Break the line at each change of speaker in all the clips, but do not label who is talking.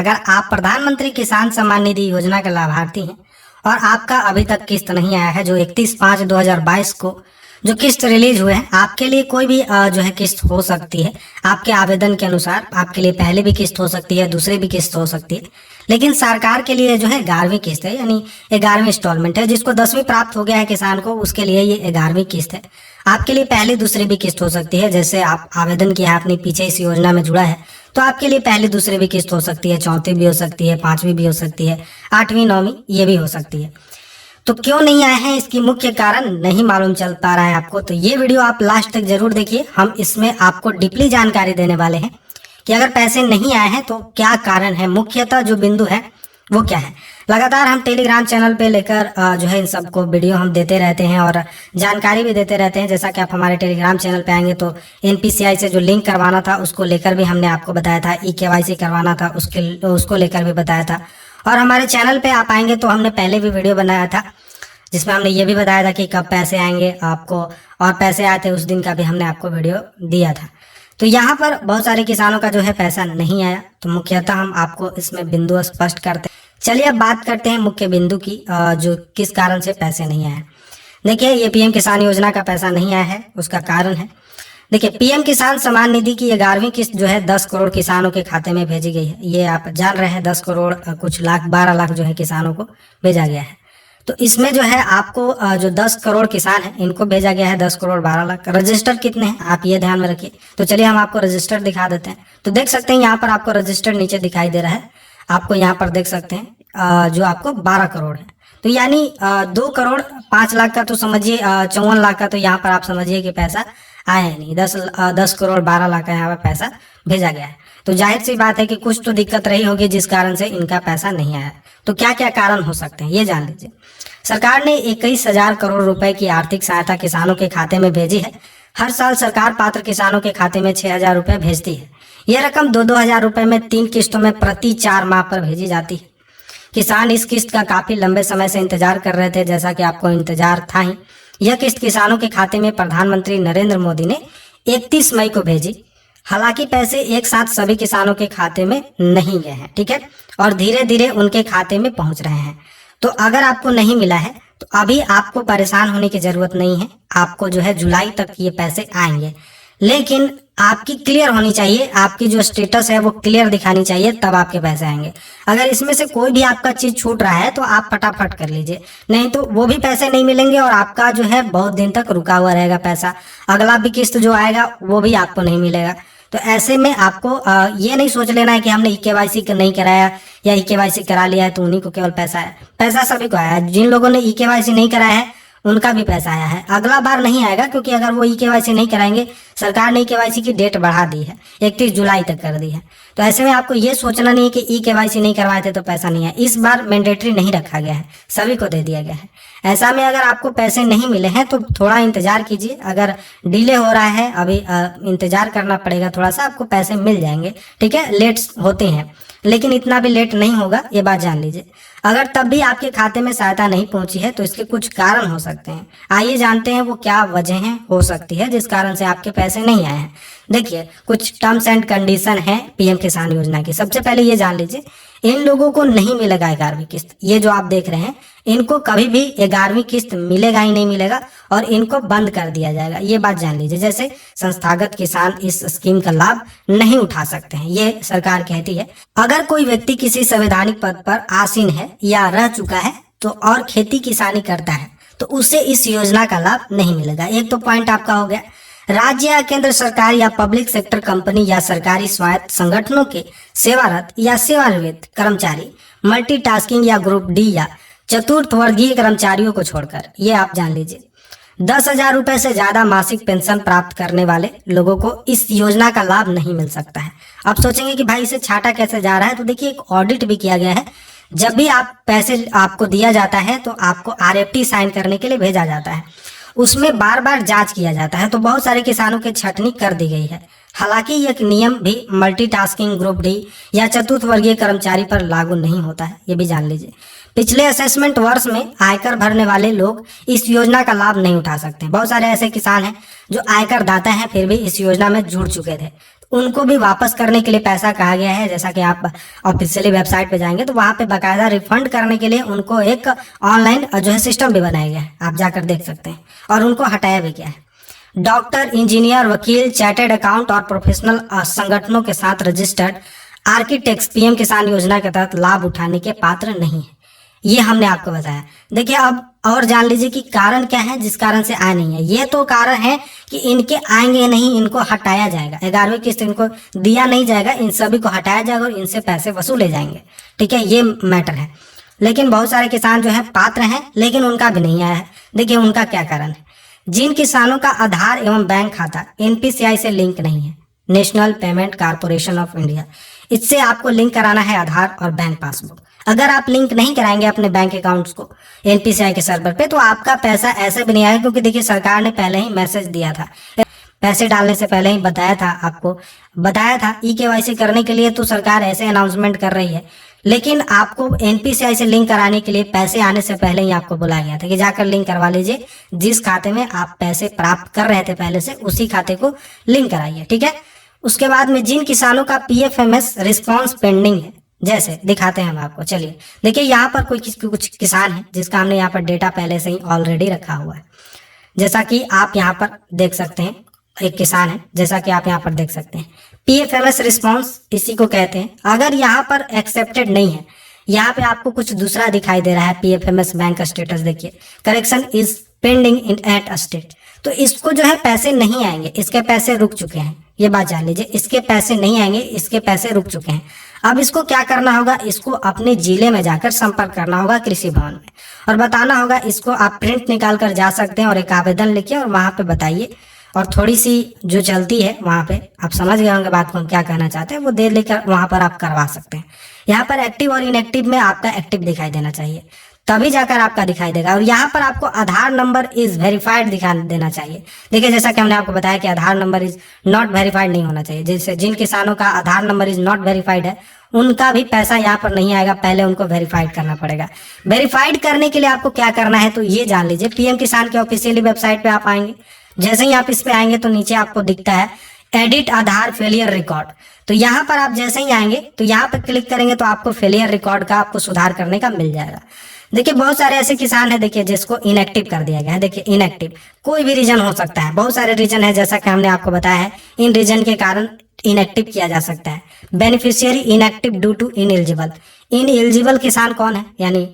अगर आप प्रधानमंत्री किसान सम्मान निधि योजना के लाभार्थी हैं और आपका अभी तक किस्त नहीं आया है, जो 31/5/2022 को जो किस्त रिलीज हुए हैं, आपके लिए कोई भी जो है किस्त हो सकती है। आपके आवेदन के अनुसार आपके लिए पहले भी किस्त हो सकती है, दूसरी भी किस्त हो सकती है, लेकिन सरकार के लिए जो है 11वीं किस्त है, यानी 11वीं इंस्टॉलमेंट है। जिसको 10वीं प्राप्त हो गया है किसान को, उसके लिए ये 11वीं किस्त है। आपके लिए पहली दूसरी भी किस्त हो सकती है। जैसे आप आवेदन किया है, अपनी पीछे इस योजना में जुड़ा है, तो आपके लिए पहली दूसरी भी किस्त हो सकती है, चौथी भी हो सकती है, 5वीं भी हो सकती है, 8वीं 9वीं ये भी हो सकती है। तो क्यों नहीं आए हैं, इसकी मुख्य कारण नहीं मालूम चल पा रहा है आपको, तो ये वीडियो आप लास्ट तक जरूर देखिए। हम इसमें आपको डीपली जानकारी देने वाले हैं कि अगर पैसे नहीं आए हैं तो क्या कारण है, मुख्यतः जो बिंदु है वो क्या है। लगातार हम टेलीग्राम चैनल पे लेकर जो है इन सबको वीडियो हम देते रहते हैं और जानकारी भी देते रहते हैं। जैसा कि आप हमारे टेलीग्राम चैनल पे आएंगे तो NPCI से जो लिंक करवाना था उसको लेकर भी हमने आपको बताया था, eKYC करवाना था उसको लेकर भी बताया था। और हमारे चैनल पे आप आएंगे तो हमने पहले भी वीडियो बनाया था जिसमें हमने ये भी बताया था कि कब पैसे आएंगे आपको, और पैसे आए थे उस दिन का भी हमने आपको वीडियो दिया था। तो यहाँ पर बहुत सारे किसानों का जो है पैसा नहीं आया, तो मुख्यतः हम आपको इसमें बिंदु स्पष्ट करते हैं। चलिए अब बात करते हैं मुख्य बिंदु की, जो किस कारण से पैसे नहीं आए। देखिए, ये PM किसान योजना का पैसा नहीं आया है, उसका कारण है, देखिए PM किसान सम्मान निधि की 11वीं किस्त जो है 10 करोड़ किसानों के खाते में भेजी गई है। ये आप जान रहे हैं, 10 करोड़ कुछ लाख 12 लाख जो है किसानों को भेजा गया है। तो इसमें जो है आपको जो 10 करोड़ किसान हैं इनको भेजा गया है 10 करोड़ 12 लाख। रजिस्टर कितने हैं आप ये ध्यान में रखिए। तो चलिए हम आपको रजिस्टर दिखा देते हैं। तो देख सकते हैं यहाँ पर आपको रजिस्टर नीचे दिखाई दे रहा है, आपको यहाँ पर देख सकते हैं जो आपको 12 करोड़ है। तो यानी 2 करोड़ 5 लाख का तो समझिए, 54 लाख का तो यहाँ पर आप समझिए कि पैसा आया है नहीं। 10 करोड़ 12 लाख का यहाँ पर पैसा भेजा गया है। तो जाहिर सी बात है कि कुछ तो दिक्कत रही होगी जिस कारण से इनका पैसा नहीं आया। तो क्या क्या कारण हो सकते हैं ये जान लीजिए। सरकार ने 21,000 करोड़ रुपए की आर्थिक सहायता किसानों के खाते में भेजी है। हर साल सरकार पात्र किसानों के खाते में 6,000 रुपए भेजती है। यह रकम 2-2 हजार रुपए में 3 किस्तों में प्रति 4 माह पर भेजी जाती है। किसान इस किस्त का काफी लंबे समय से इंतजार कर रहे थे, जैसा कि आपको इंतजार था ही। यह किस्त किसानों के खाते में प्रधानमंत्री नरेंद्र मोदी ने 31 मई को भेजी। हालांकि पैसे एक साथ सभी किसानों के खाते में नहीं गए हैं, ठीक है, और धीरे धीरे उनके खाते में पहुंच रहे हैं। तो अगर आपको नहीं मिला है तो अभी आपको परेशान होने की जरूरत नहीं है। आपको जो है जुलाई तक ये पैसे आएंगे, लेकिन आपकी क्लियर होनी चाहिए, आपकी जो स्टेटस है वो क्लियर दिखानी चाहिए, तब आपके पैसे आएंगे। अगर इसमें से कोई भी आपका चीज छूट रहा है तो आप फटाफट कर लीजिए, नहीं तो वो भी पैसे नहीं मिलेंगे और आपका जो है बहुत दिन तक रुका हुआ रहेगा पैसा। अगला भी किस्त जो आएगा वो भी आपको नहीं मिलेगा। तो ऐसे में आपको ये नहीं सोच लेना है कि हमने eKYC नहीं कराया या eKYC करा लिया है तो उन्हीं को केवल पैसा आया। पैसा सभी को आया है। जिन लोगों ने eKYC नहीं कराया है उनका भी पैसा आया है। अगला बार नहीं आएगा, क्योंकि अगर वो eKYC नहीं कराएंगे, सरकार ने eKYC की डेट बढ़ा दी है, 31 जुलाई तक कर दी है। तो ऐसे में आपको ये सोचना नहीं है कि eKYC नहीं करवाए थे तो पैसा नहीं है। इस बार मैंडेटरी नहीं रखा गया है, सभी को दे दिया गया है। ऐसा में अगर आपको पैसे नहीं मिले हैं तो थोड़ा इंतजार कीजिए। अगर डिले हो रहा है, अभी इंतजार करना पड़ेगा थोड़ा सा, आपको पैसे मिल जाएंगे, ठीक है। लेट होते हैं लेकिन इतना भी लेट नहीं होगा, ये बात जान लीजिए। अगर तब भी आपके खाते में सहायता नहीं पहुंची है तो इसके कुछ कारण हो सकते हैं। आइए जानते हैं वो क्या वजह हो सकती है जिस कारण से आपके पैसे नहीं आए हैं। देखिए, कुछ टर्म्स एंड कंडीशन है PM किसान योजना की। सबसे पहले ये जान लीजिए, इन लोगों को नहीं मिलेगा 11वीं किस्त। ये जो आप देख रहे हैं इनको कभी भी 11वीं किस्त मिलेगा ही नहीं मिलेगा, और इनको बंद कर दिया जाएगा, ये बात जान लीजिए। जैसे संस्थागत किसान इस स्कीम का लाभ नहीं उठा सकते हैं, ये सरकार कहती है। अगर कोई व्यक्ति किसी संवैधानिक पद पर आसीन है या रह चुका है तो और खेती किसानी करता है तो उसे इस योजना का लाभ नहीं मिलेगा। एक तो पॉइंट आपका हो गया। राज्य या केंद्र सरकार या पब्लिक सेक्टर कंपनी या सरकारी स्वायत्त संगठनों के सेवारत या सेवानिवृत्त कर्मचारी, मल्टीटास्किंग या ग्रुप D या चतुर्थ वर्गीय कर्मचारियों को छोड़कर, ये आप जान लीजिए, 10,000 रुपए से ज्यादा मासिक पेंशन प्राप्त करने वाले लोगों को इस योजना का लाभ नहीं मिल सकता है। आप सोचेंगे कि भाई इसे छाटा कैसे जा रहा है, तो देखिए एक ऑडिट भी किया गया है। जब भी आप पैसे आपको दिया जाता है तो आपको RFT साइन करने के लिए भेजा जाता है, उसमें बार बार जांच किया जाता है। तो बहुत सारे किसानों की छटनी कर दी गई है। हालांकि यह नियम भी मल्टीटास्किंग ग्रुप D या चतुर्थ वर्गीय कर्मचारी पर लागू नहीं होता है, ये भी जान लीजिए। पिछले असेसमेंट वर्ष में आयकर भरने वाले लोग इस योजना का लाभ नहीं उठा सकते। बहुत सारे ऐसे किसान हैं जो आयकर दाता हैं फिर भी इस योजना में जुड़ चुके थे, उनको भी वापस करने के लिए पैसा कहा गया है। जैसा कि आप ऑफिशियली वेबसाइट पे जाएंगे तो वहां पे बाकायदा रिफंड करने के लिए उनको एक ऑनलाइन जो है सिस्टम भी बनाया गया है, आप जाकर देख सकते हैं, और उनको हटाया भी गया है। डॉक्टर, इंजीनियर, वकील, चार्टर्ड अकाउंट और प्रोफेशनल संगठनों के साथ रजिस्टर्ड आर्किटेक्ट्स पीएम किसान योजना के तहत लाभ उठाने के पात्र नहीं है। ये हमने आपको बताया। देखिए अब और जान लीजिए कि कारण क्या है जिस कारण से आए नहीं है। ये तो कारण है कि इनके आएंगे नहीं, इनको हटाया जाएगा। 11वीं किस्त इनको दिया नहीं जाएगा, इन सभी को हटाया जाएगा और इनसे पैसे वसूले जाएंगे। ठीक है, ये मैटर है। लेकिन बहुत सारे किसान जो है पात्र हैं लेकिन उनका भी नहीं आया है। देखिए उनका क्या कारण है। जिन किसानों का आधार एवं बैंक खाता एनपीसीआई से लिंक नहीं है, national payment corporation of India, इससे आपको लिंक कराना है आधार और बैंक पासबुक। अगर आप लिंक नहीं कराएंगे अपने बैंक अकाउंट्स को एनपीसीआई के सर्वर पे तो आपका पैसा ऐसे भी नहीं आएगा, क्योंकि देखिए सरकार ने पहले ही मैसेज दिया था, पैसे डालने से पहले ही बताया था, आपको बताया था ई केवाईसी करने के लिए तो सरकार ऐसे अनाउंसमेंट कर रही है। लेकिन आपको एनपीसीआई से लिंक कराने के लिए पैसे आने से पहले ही आपको बुलाया गया था कि जाकर लिंक करवा लीजिए, जिस खाते में आप पैसे प्राप्त कर रहे थे पहले से उसी खाते को लिंक कराइए। ठीक है, उसके बाद में जिन किसानों का पीएफएमएस रिस्पॉन्स पेंडिंग है, जैसे दिखाते हैं हम आपको, चलिए देखिए यहाँ पर कुछ किसान है जिसका हमने यहाँ पर डेटा पहले से ही ऑलरेडी रखा हुआ है। जैसा कि आप यहाँ पर देख सकते हैं, एक किसान है, जैसा कि आप यहाँ पर देख सकते हैं पीएफएमएस रिस्पॉन्स इसी को कहते हैं। अगर यहाँ पर एक्सेप्टेड नहीं है, यहाँ पे आपको कुछ दूसरा दिखाई दे रहा है पीएफएमएस बैंक स्टेटस, देखिए correction is pending in at state, तो इसको जो है पैसे नहीं आएंगे, इसके पैसे रुक चुके हैं। ये बात जान लीजिए, इसके पैसे नहीं आएंगे, इसके पैसे रुक चुके हैं। अब इसको क्या करना होगा, इसको अपने जिले में जाकर संपर्क करना होगा कृषि भवन में और बताना होगा। इसको आप प्रिंट निकाल कर जा सकते हैं और एक आवेदन लिखिए और वहां पे बताइए। और थोड़ी सी जो चलती है वहां पे, आप समझ गए होंगे बात को हम क्या कहना चाहते हैं, वो दे लेकर वहां पर आप करवा सकते हैं। यहाँ पर एक्टिव और इनएक्टिव में आपका एक्टिव दिखाई देना चाहिए, तभी जाकर आपका दिखाई देगा। और यहाँ पर आपको आधार नंबर इज वेरीफाइड दिखा देना चाहिए। देखिए जैसा कि हमने आपको बताया कि आधार नंबर इज नॉट वेरीफाइड नहीं होना चाहिए। जैसे जिन किसानों का आधार नंबर इज नॉट वेरीफाइड है उनका भी पैसा यहाँ पर नहीं आएगा, पहले उनको वेरीफाइड करना पड़ेगा। वेरीफाइड करने के लिए आपको क्या करना है तो ये जान लीजिए, पीएम किसान के ऑफिशियली वेबसाइट पे आप आएंगे। जैसे ही आप इस पे आएंगे तो नीचे आपको दिखता है एडिट आधार फेलियर रिकॉर्ड, तो यहाँ पर आप जैसे ही आएंगे तो यहाँ पर क्लिक करेंगे तो आपको फेलियर रिकॉर्ड का आपको सुधार करने का मिल जाएगा। देखिए बहुत सारे ऐसे किसान हैं, देखिए जिसको इनएक्टिव कर दिया गया है। देखिए इनएक्टिव कोई भी रीजन हो सकता है, बहुत सारे रीजन है जैसा कि हमने आपको बताया है, इन रीजन के कारण इनएक्टिव किया जा सकता है। Beneficiary inactive due to ineligible, ineligible किसान कौन है, यानी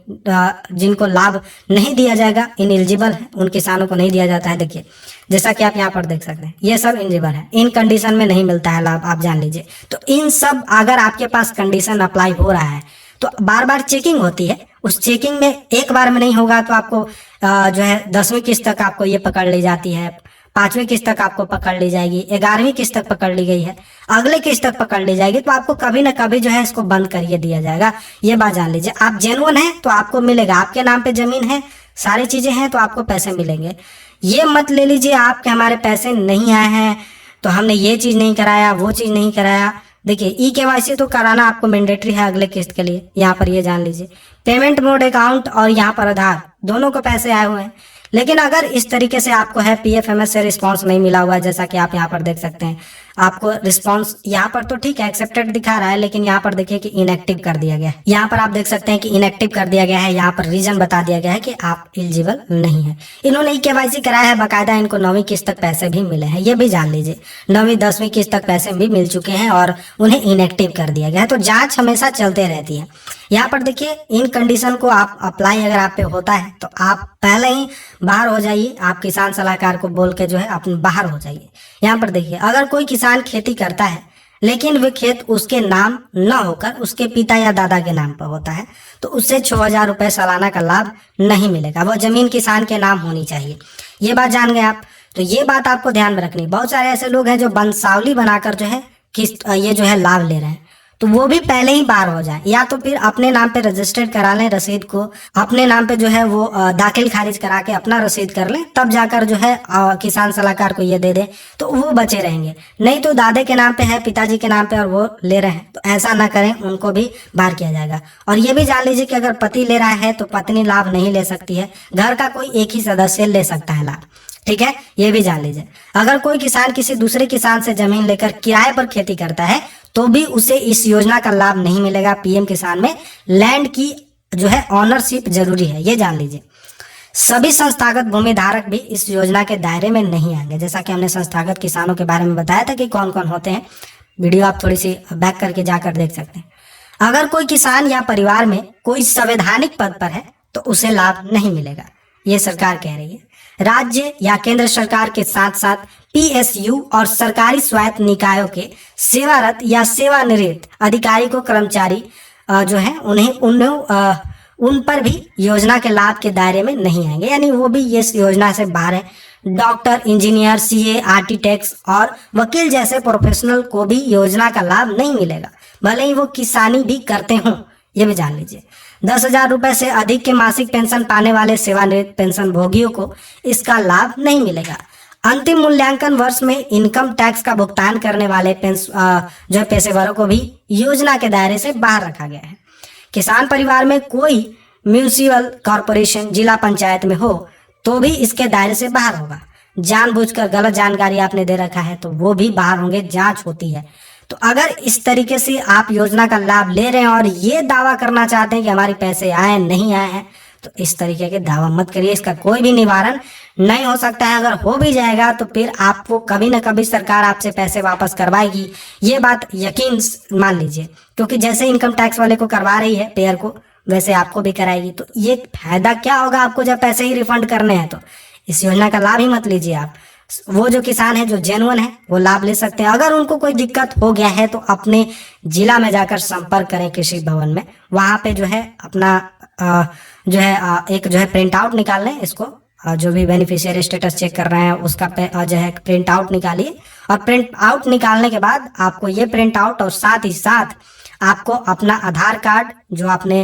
जिनको लाभ नहीं दिया जाएगा, इनएलिजिबल है, उन किसानों को नहीं दिया जाता है। देखिए जैसा कि आप यहाँ पर देख सकते हैं ये सब इनएलिजिबल है, इन कंडीशन में नहीं मिलता है लाभ, आप जान लीजिए। तो इन सब अगर आपके पास कंडीशन अप्लाई हो रहा है तो बार बार चेकिंग होती है, उस चेकिंग में एक बार में नहीं होगा तो आपको जो है 10वीं किस्त तक आपको ये पकड़ ली जाती है, 5वीं किस्त तक आपको पकड़ ली जाएगी, 11वीं किस्त तक पकड़ ली गई है, अगले किस्त तक पकड़ ली जाएगी, तो आपको कभी ना कभी जो है इसको बंद करिए दिया जाएगा। ये बात जान लीजिए, आप जेन्युइन है तो आपको मिलेगा, आपके नाम पे जमीन है, सारी चीजें हैं तो आपको पैसे मिलेंगे। ये मत ले लीजिए आपके हमारे पैसे नहीं आए हैं तो हमने ये चीज नहीं कराया, वो चीज नहीं कराया। देखिए ई केवाईसी तो कराना आपको मैंडेटरी है अगले किस्त के लिए, यहाँ पर ये जान लीजिए। पेमेंट मोड अकाउंट और यहाँ पर आधार दोनों को पैसे आए हुए हैं, लेकिन अगर इस तरीके से आपको है पीएफएमएस से रिस्पांस नहीं मिला हुआ है, जैसा कि आप यहाँ पर देख सकते हैं, आपको रिस्पांस यहाँ पर तो ठीक है एक्सेप्टेड दिखा रहा है, लेकिन यहाँ पर देखिए कि इनएक्टिव कर दिया गया है। यहाँ पर आप देख सकते हैं कि इनएक्टिव कर दिया गया है, यहाँ पर रीजन बता दिया गया है कि आप एलिजिबल नहीं है। इन्होंने ई केवाईसी कराया है बाकायदा, इनको 9वीं किस्त तक पैसे भी मिले हैं, ये भी जान लीजिए। 9वीं 10वीं किस्त तक पैसे भी मिल चुके हैं और उन्हें इनएक्टिव कर दिया गया है। तो जांच हमेशा चलते रहती है। यहाँ पर देखिए इन कंडीशन को आप अप्लाई अगर आप पे होता है तो आप पहले ही बाहर हो जाइए, आप किसान सलाहकार को बोल के जो है अपने बाहर हो जाइए। यहाँ पर देखिए अगर कोई किसान खेती करता है लेकिन वे खेत उसके नाम न होकर उसके पिता या दादा के नाम पर होता है तो उससे 6,000 रुपए सालाना का लाभ नहीं मिलेगा, वो जमीन किसान के नाम होनी चाहिए। ये बात जान गए आप, तो ये बात आपको ध्यान में रखनी। बहुत सारे ऐसे लोग हैं जो बंसावली बनाकर जो है किस्त ये जो है लाभ ले रहे हैं, तो वो भी पहले ही बाहर हो जाए, या तो फिर अपने नाम पे रजिस्टर्ड करा लें रसीद को, अपने नाम पे जो है वो दाखिल खारिज करा के अपना रसीद कर लें, तब जाकर जो है किसान सलाहकार को ये दे दे, तो वो बचे रहेंगे। नहीं तो दादे के नाम पे है, पिताजी के नाम पे और वो ले रहे हैं, तो ऐसा ना करें, उनको भी बाहर किया जाएगा। और ये भी जान लीजिए कि अगर पति ले रहा है तो पत्नी लाभ नहीं ले सकती है, घर का कोई एक ही सदस्य ले सकता है लाभ, ठीक है, ये भी जान लीजिए। अगर कोई किसान किसी दूसरे किसान से जमीन लेकर किराए पर खेती करता है तो भी उसे इस योजना का लाभ नहीं मिलेगा। पीएम किसान में लैंड की जो है ऑनरशिप जरूरी है, ये जान लीजिए। सभी संस्थागत भूमि धारक भी इस योजना के दायरे में नहीं आएंगे। जैसा कि हमने संस्थागत किसानों के बारे में बताया था कि कौन कौन होते हैं, वीडियो आप थोड़ी सी बैक करके जाकर देख सकते हैं। अगर कोई किसान या परिवार में कोई संवैधानिक पद पर है तो उसे लाभ नहीं मिलेगा, ये सरकार कह रही है। राज्य या केंद्र सरकार के साथ साथ पीएसयू और सरकारी स्वायत्त निकायों के सेवारत या सेवानिवृत्त अधिकारी को कर्मचारी जो है उन पर भी योजना के लाभ के दायरे में नहीं आएंगे, यानी वो भी इस योजना से बाहर है। डॉक्टर, इंजीनियर, सीए, आर्किटेक्ट्स और वकील जैसे प्रोफेशनल को भी योजना का लाभ नहीं मिलेगा, भले ही वो किसानी भी करते हों, ये भी जान लीजिए। 10,000 रुपए से अधिक के मासिक पेंशन पाने वाले सेवानिवृत्त पेंशन भोगियों को इसका लाभ नहीं मिलेगा। अंतिम मूल्यांकन वर्ष में इनकम टैक्स का भुगतान करने वाले जो पेशेवरों को भी योजना के दायरे से बाहर रखा गया है। किसान परिवार में कोई म्यूनिसिपल कॉरपोरेशन, जिला पंचायत में हो तो भी इसके दायरे से बाहर होगा। जानबूझकर गलत जानकारी आपने दे रखा है तो वो भी बाहर होंगे, जांच होती है। तो अगर इस तरीके से आप योजना का लाभ ले रहे हैं और ये दावा करना चाहते हैं कि हमारे पैसे आए नहीं आए हैं, तो इस तरीके के दावा मत करिए, इसका कोई भी निवारण नहीं हो सकता है। अगर हो भी जाएगा तो फिर आपको कभी ना कभी सरकार आपसे पैसे वापस करवाएगी, ये बात यकीन मान लीजिए, क्योंकि जैसे इनकम टैक्स वाले को करवा रही है पेयर को, वैसे आपको भी कराएगी। तो ये फायदा क्या होगा आपको जब पैसे ही रिफंड करने हैं, तो इस योजना का लाभ ही मत लीजिए आप। वो जो किसान है जो जेन्युइन है वो लाभ ले सकते हैं। अगर उनको कोई दिक्कत हो गया है तो अपने जिला में जाकर संपर्क करें कृषि भवन में, वहां पे जो है अपना जो है एक जो है प्रिंट आउट निकाल लें, इसको जो भी बेनिफिशियरी स्टेटस चेक कर रहे हैं उसका जो है प्रिंट आउट निकालिए। और प्रिंट आउट निकालने के बाद आपको ये प्रिंट आउट और साथ ही साथ आपको अपना आधार कार्ड जो आपने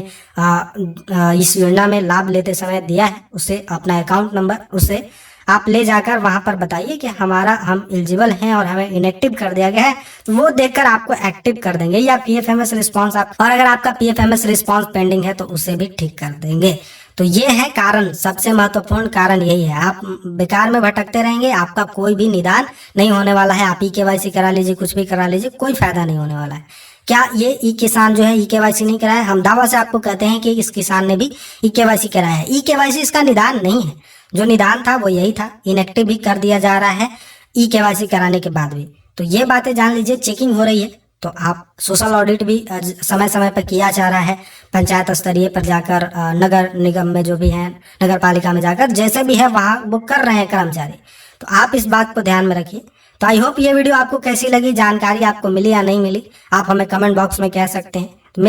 इस योजना में लाभ लेते समय दिया है, उसे अपना अकाउंट नंबर उसे आप ले जाकर वहां पर बताइए कि हम एलिजिबल हैं और हमें इनएक्टिव कर दिया गया है, तो वो देखकर आपको एक्टिव कर देंगे। या पीएफएमएस रिस्पांस और अगर आपका पीएफएमएस रिस्पांस पेंडिंग है तो उसे भी ठीक कर देंगे। तो ये है कारण, सबसे महत्वपूर्ण कारण यही है। आप बेकार में भटकते रहेंगे, आपका कोई भी निदान नहीं होने वाला है। आप ई-केवाईसी करा लीजिए, कुछ भी करा लीजिए, कोई फायदा नहीं होने वाला है। क्या ये ई-किसान जो है ई-केवाईसी नहीं कराया? हम दावा से आपको कहते हैं कि इस किसान ने भी ई-केवाईसी कराया है। ई-केवाईसी इसका निदान नहीं है, जो निदान था वो यही था, इनएक्टिव भी कर दिया जा रहा है ई-केवाईसी कराने के बाद भी। तो ये बातें जान लीजिए, चेकिंग हो रही है, तो आप सोशल ऑडिट भी समय समय पर किया जा रहा है, पंचायत स्तरीय पर जाकर, नगर निगम में जो भी है, नगर पालिका में जाकर, जैसे भी है वहाँ वो कर रहे हैं कर्मचारी। तो आप इस बात को ध्यान में रखिए। तो आई होप ये वीडियो आपको कैसी लगी, जानकारी आपको मिली या नहीं मिली, आप हमें कमेंट बॉक्स में कह सकते हैं।